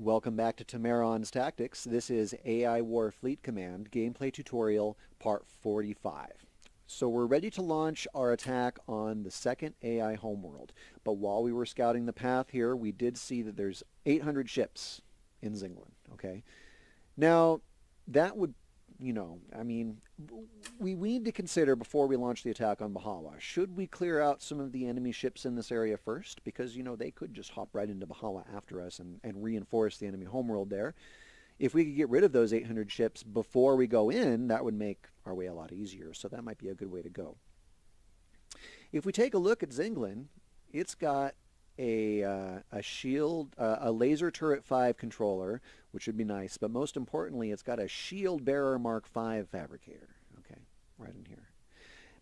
Welcome back to Temeron's Tactics. This is AI War Fleet Command Gameplay Tutorial Part 45. So we're ready to launch our attack on the second AI homeworld. But while we were scouting the path here, we did see that there's 800 ships in Zinglin. Okay. Now, that would, we need to consider before we launch the attack on Bahala, should we clear out some of the enemy ships in this area first? Because, they could just hop right into Bahala after us and reinforce the enemy homeworld there. If we could get rid of those 800 ships before we go in, that would make our way a lot easier. So that might be a good way to go. If we take a look at Zinglin, it's got a shield, a laser turret 5 controller, which would be nice, but most importantly, it's got a shield bearer Mark 5 fabricator. Okay, right in here.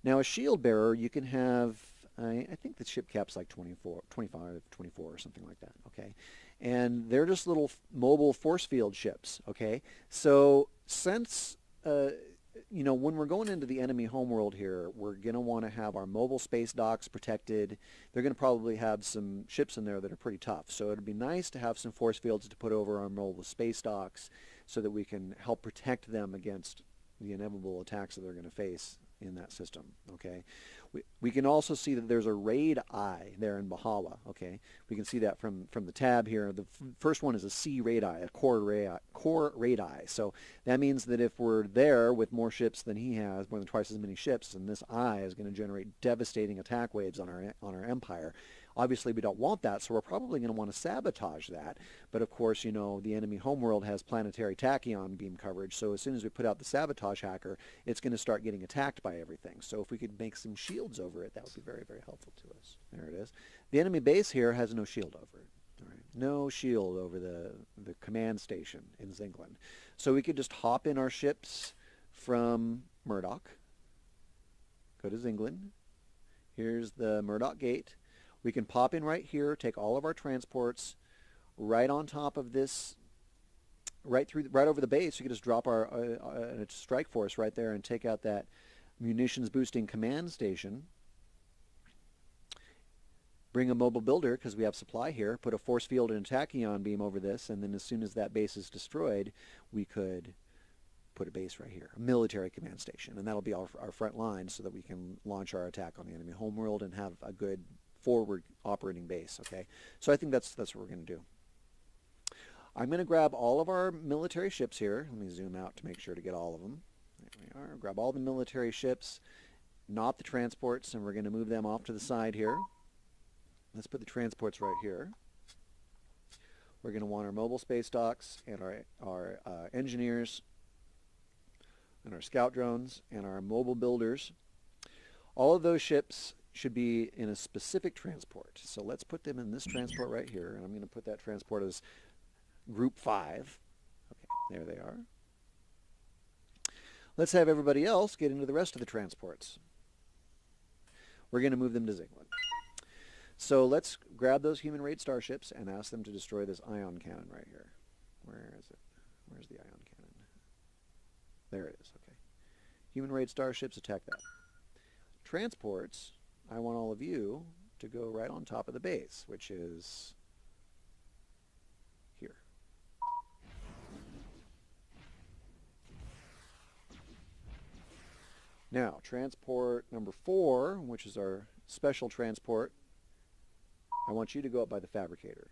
Now, a shield bearer, you can have, I think the ship cap's like 24, 25, 24 or something like that. Okay, and they're just little mobile force field ships. Okay, so since when we're going into the enemy homeworld here, we're going to want to have our mobile space docks protected. They're going to probably have some ships in there that are pretty tough. So it'd be nice to have some force fields to put over our mobile space docks so that we can help protect them against the inevitable attacks that they're going to face in that system. Okay, we can also see that there's a raid eye there in Bahala. Okay, we can see that from the tab here. The first one is a C raid eye, a core raid eye. So that means that if we're there with more ships than he has, more than twice as many ships, then this eye is going to generate devastating attack waves on our empire. Obviously, we don't want that, so we're probably going to want to sabotage that. But of course, the enemy homeworld has planetary tachyon beam coverage, so as soon as we put out the sabotage hacker, it's going to start getting attacked by everything. So if we could make some shields over it, that would be very, very helpful to us. There it is. The enemy base here has no shield over it. All right. No shield over the command station in Zinglin. So we could just hop in our ships from Murdoch, go to Zinglin. Here's the Murdoch gate. We can pop in right here, take all of our transports right on top of this, right over the base. We can just drop our strike force right there and take out that munitions boosting command station. Bring a mobile builder because we have supply here. Put a force field and a tachyon beam over this, and then as soon as that base is destroyed, we could put a base right here, a military command station, and that'll be our front line so that we can launch our attack on the enemy homeworld and have a good forward operating base. Okay, so I think that's what we're going to do. I'm going to grab all of our military ships here. Let me zoom out to make sure to get all of them. There we are. Grab all the military ships, not the transports, and we're going to move them off to the side here. Let's put the transports right here. We're going to want our mobile space docks and our engineers and our scout drones and our mobile builders. All of those ships should be in a specific transport. So let's put them in this transport right here. And I'm going to put that transport as Group 5. Okay, there they are. Let's have everybody else get into the rest of the transports. We're going to move them to Zinglin. So let's grab those human raid starships and ask them to destroy this ion cannon right here. Where is it? Where's the ion cannon? There it is. Okay. Human raid starships, attack that. Transports, I want all of you to go right on top of the base, which is here. Now, transport number 4, which is our special transport, I want you to go up by the fabricator.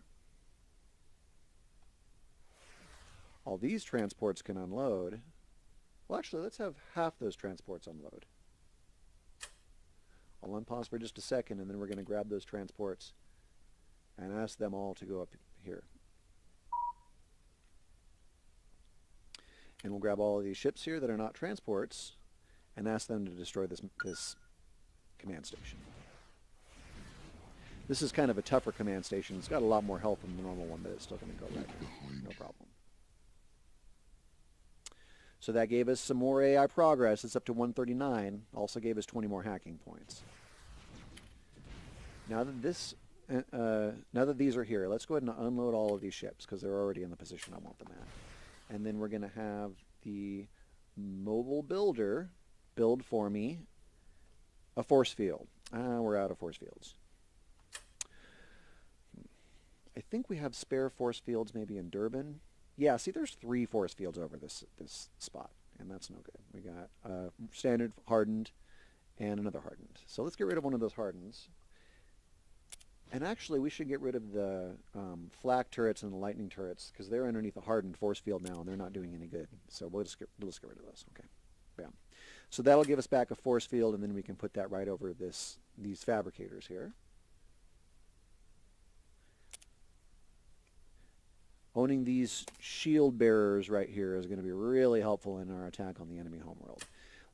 All these transports can unload. Well, actually, let's have half those transports unload. I'll unpause for just a second, and then we're going to grab those transports and ask them all to go up here. And we'll grab all of these ships here that are not transports and ask them to destroy this command station. This is kind of a tougher command station. It's got a lot more health than the normal one, but it's still going to go right now. No problem. So that gave us some more AI progress. It's up to 139. Also gave us 20 more hacking points. Now that these are here, let's go ahead and unload all of these ships because they're already in the position I want them at. And then we're going to have the mobile builder build for me a force field. We're out of force fields. I think we have spare force fields maybe in Durban. Yeah, see, there's 3 force fields over this spot, and that's no good. We got standard hardened and another hardened. So let's get rid of one of those hardens. And actually, we should get rid of the flak turrets and the lightning turrets because they're underneath a hardened force field now, and they're not doing any good. So we'll just get rid of those. Okay, bam. So that'll give us back a force field, and then we can put that right over these fabricators here. Owning these shield bearers right here is going to be really helpful in our attack on the enemy homeworld.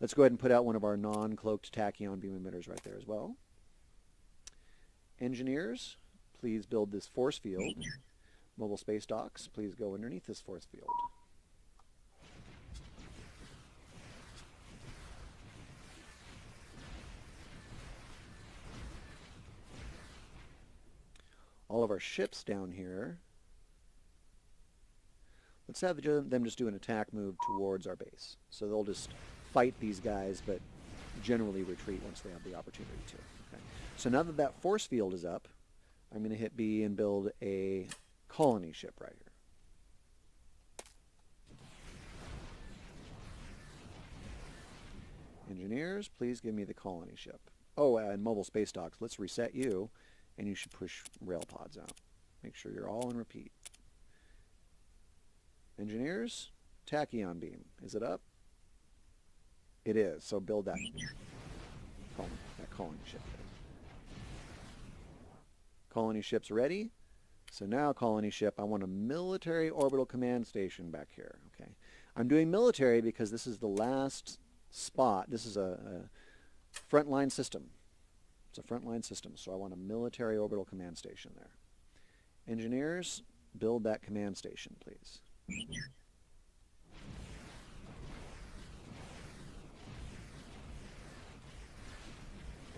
Let's go ahead and put out one of our non-cloaked tachyon beam emitters right there as well. Engineers, please build this force field. Mobile space docks, please go underneath this force field. All of our ships down here, let's have them just do an attack move towards our base. So they'll just fight these guys, but generally retreat once they have the opportunity to. Okay. So now that that force field is up, I'm going to hit B and build a colony ship right here. Engineers, please give me the colony ship. Oh, and mobile space docks, let's reset you, and you should push rail pods out. Make sure you're all in repeat. Engineers, tachyon beam. Is it up? It is, so build that colony ship. Colony ship's ready. So now colony ship, I want a military orbital command station back here. Okay, I'm doing military because this is the last spot. This is a frontline system. It's a frontline system, so I want a military orbital command station there. Engineers, build that command station, please.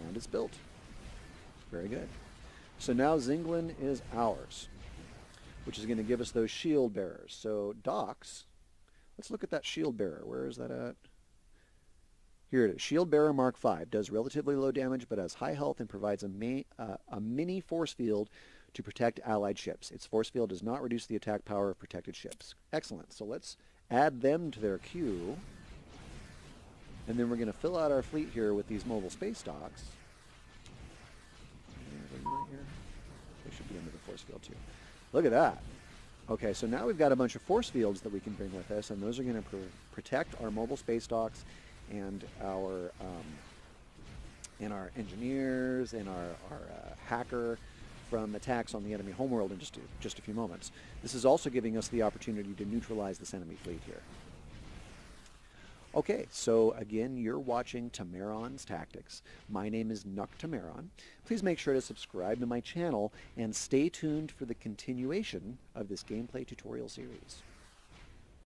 And it's built. Very good. So now Zinglin is ours, which is going to give us those shield bearers. So docks, let's look at that shield bearer. Where is that at? Here it is. Shield bearer Mark V does relatively low damage, but has high health and provides a mini force field to protect allied ships. Its force field does not reduce the attack power of protected ships. Excellent. So let's add them to their queue. And then we're going to fill out our fleet here with these mobile space docks. They should be under the force field too. Look at that. Okay, so now we've got a bunch of force fields that we can bring with us, and those are going to protect our mobile space docks and our engineers and our hacker from attacks on the enemy homeworld in just a few moments. This is also giving us the opportunity to neutralize this enemy fleet here. Okay, so again, you're watching Temeron's Tactics. My name is Temeron. Please make sure to subscribe to my channel and stay tuned for the continuation of this gameplay tutorial series.